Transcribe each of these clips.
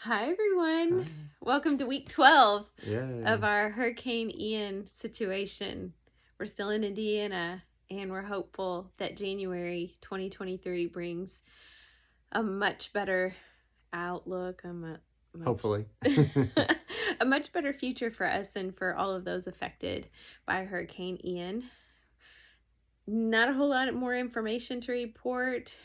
Hi, everyone. Hi. Welcome to week 12 Yay. of our Hurricane Ian situation. We're still in Indiana, and we're hopeful that January 2023 brings a much better outlook, Hopefully. a much better future for us and for all of those affected by Hurricane Ian. Not a whole lot more information to report.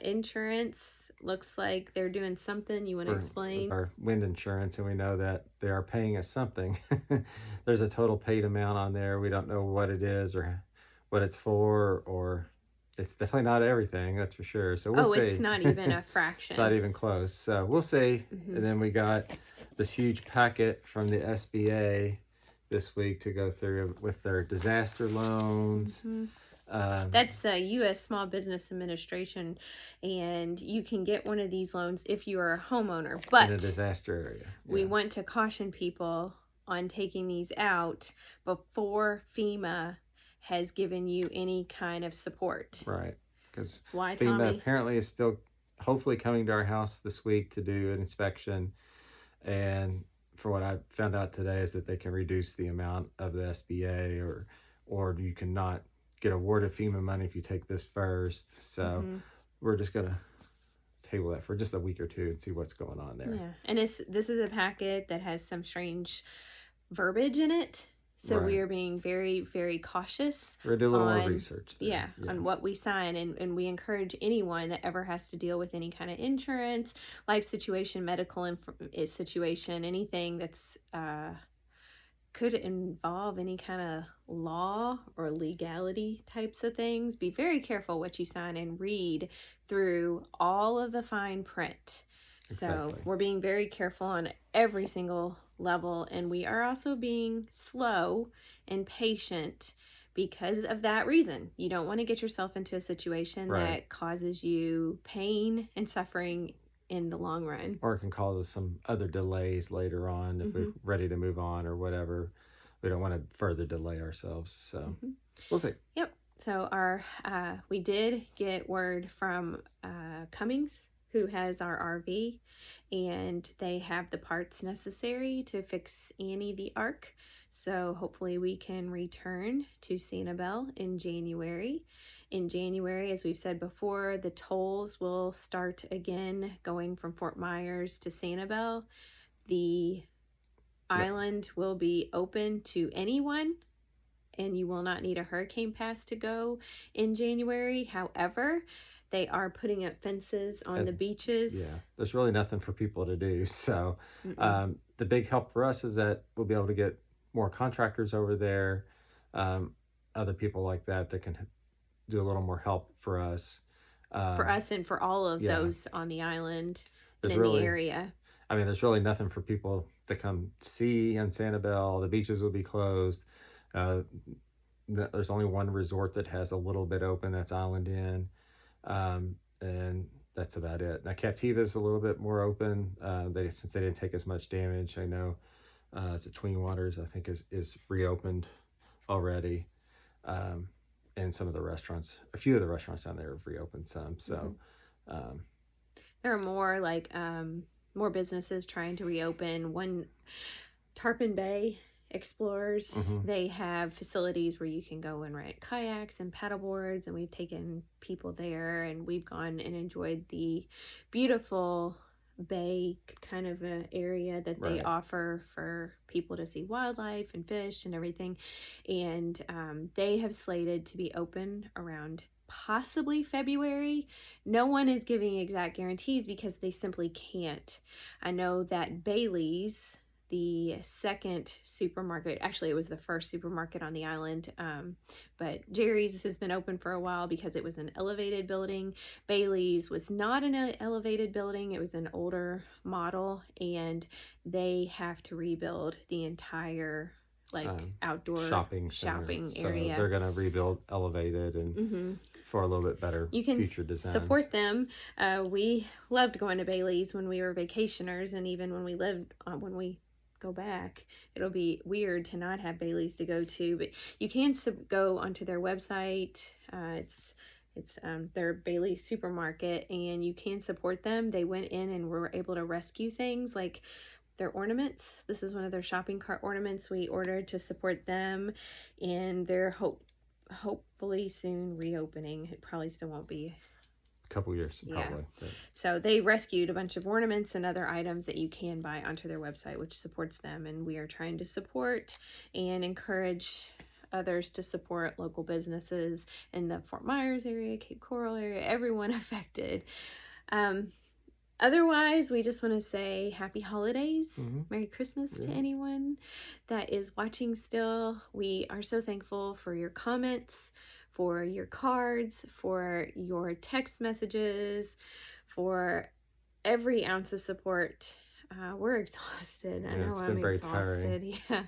Insurance looks like they're doing something. You want to explain? Our wind insurance, and we know that they are paying us something. There's a total paid amount on there. We don't know what it is or what it's for, or it's definitely not everything, that's for sure. So we'll see. It's not even a fraction. It's not even close. So we'll see. Mm-hmm. And then we got this huge packet from the SBA this week to go through with their disaster loans. Mm-hmm. That's the U.S. Small Business Administration, and you can get one of these loans if you are a homeowner. But in a disaster area. Yeah. We want to caution people on taking these out before FEMA has given you any kind of support. Right. Because FEMA, Tommy? Apparently is still hopefully coming to our house this week to do an inspection. And for what I found out today is that they can reduce the amount of the SBA or you cannot get awarded FEMA money if you take this first. So we're just going to table that for just a week or two and see what's going on there. Yeah. And this is a packet that has some strange verbiage in it. So we are being very, very cautious. We're going to do a little more research there. Yeah, on what we sign. And we encourage anyone that ever has to deal with any kind of insurance, life situation, medical situation, anything that's could involve any kind of law or legality types of things. Be very careful what you sign and read through all of the fine print. Exactly. So we're being very careful on every single level, and we are also being slow and patient because of that reason. You don't want to get yourself into a situation that causes you pain and suffering in the long run. Or it can cause us some other delays later on if we're ready to move on or whatever. We don't want to further delay ourselves. So we'll see. Yep. So we did get word from Cummings, who has our RV, and they have the parts necessary to fix Annie the Ark. So hopefully we can return to Sanibel in January. In January, as we've said before, the tolls will start again going from Fort Myers to Sanibel. The island will be open to anyone, and you will not need a hurricane pass to go in January. However, they are putting up fences on the beaches. Yeah, there's really nothing for people to do. So the big help for us is that we'll be able to get more contractors over there, other people like that can do a little more help for us. And for all of those on the island and in the area. I mean, there's really nothing for people to come see in Sanibel. The beaches will be closed. There's only one resort that has a little bit open. That's Island Inn. And that's about it. Now, Captiva's a little bit more open. Since they didn't take as much damage. I know it's at Twin Waters, I think, is reopened already. And some of the restaurants, a few of the restaurants down there have reopened some. So there are more businesses trying to reopen. One, Tarpon Bay Explorers, they have facilities where you can go and rent kayaks and paddleboards, and we've taken people there, and we've gone and enjoyed the beautiful bay kind of a area that they offer for people to see wildlife and fish and everything. And they have slated to be open around possibly February. No one is giving exact guarantees because they simply can't. I know that Bailey's, the second supermarket, actually it was the first supermarket on the island, but Jerry's has been open for a while because it was an elevated building. Bailey's was not an elevated building, it was an older model, and they have to rebuild the entire outdoor shopping area. So they're going to rebuild elevated and for a little bit better future designs. Support them. We loved going to Bailey's when we were vacationers, and even when we go back, it'll be weird to not have Bailey's to go to, but you can go onto their website. It's It's their Bailey supermarket, and you can support them. They went in and were able to rescue things like their ornaments. This is one of their shopping cart ornaments we ordered to support them, and they're hopefully soon reopening. It probably still won't be couple years probably. Yeah. So they rescued a bunch of ornaments and other items that you can buy onto their website, which supports them, and we are trying to support and encourage others to support local businesses in the Fort Myers area, Cape Coral area, everyone affected. Otherwise, we just want to say happy holidays, Merry Christmas to anyone that is watching still. We are so thankful for your comments, for your cards, for your text messages, for every ounce of support. We're exhausted. I know I'm exhausted. Yeah.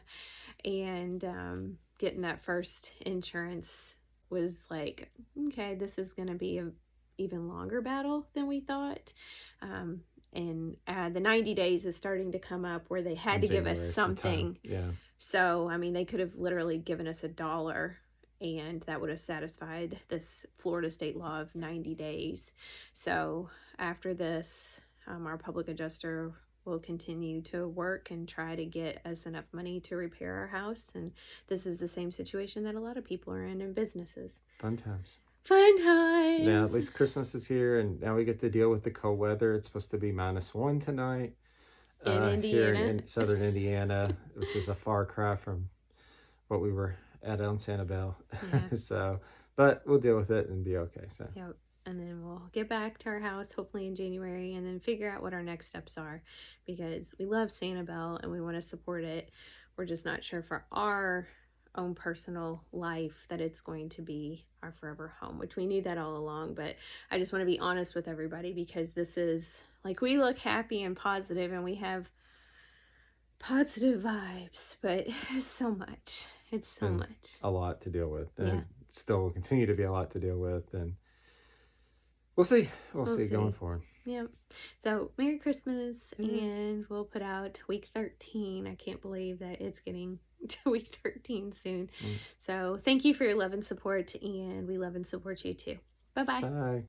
And getting that first insurance was like, okay, this is going to be a even longer battle than we thought. And the 90 days is starting to come up where they had to give us something. Yeah. So, I mean, they could have literally given us $1 and that would have satisfied this Florida state law of 90 days. So after this, our public adjuster will continue to work and try to get us enough money to repair our house. And this is the same situation that a lot of people are in businesses. Fun times. Fun times. Now, at least Christmas is here, and now we get to deal with the cold weather. It's supposed to be -1 tonight. In Indiana. Here in southern Indiana, which is a far cry from what we were at on Sanibel. Yeah. So, but we'll deal with it and be okay. So. Yep. And then we'll get back to our house hopefully in January and then figure out what our next steps are, because we love Sanibel and we want to support it. We're just not sure for our own personal life that it's going to be our forever home, which we knew that all along. But I just want to be honest with everybody, because this is like, we look happy and positive and we have positive vibes, but it's so much. It's so much. A lot to deal with, and it still will continue to be a lot to deal with, and we'll see. We'll see going forward. Yeah. So Merry Christmas, and we'll put out week 13. I can't believe that it's getting to week 13 soon. So thank you for your love and support, and we love and support you too. Bye-bye. Bye.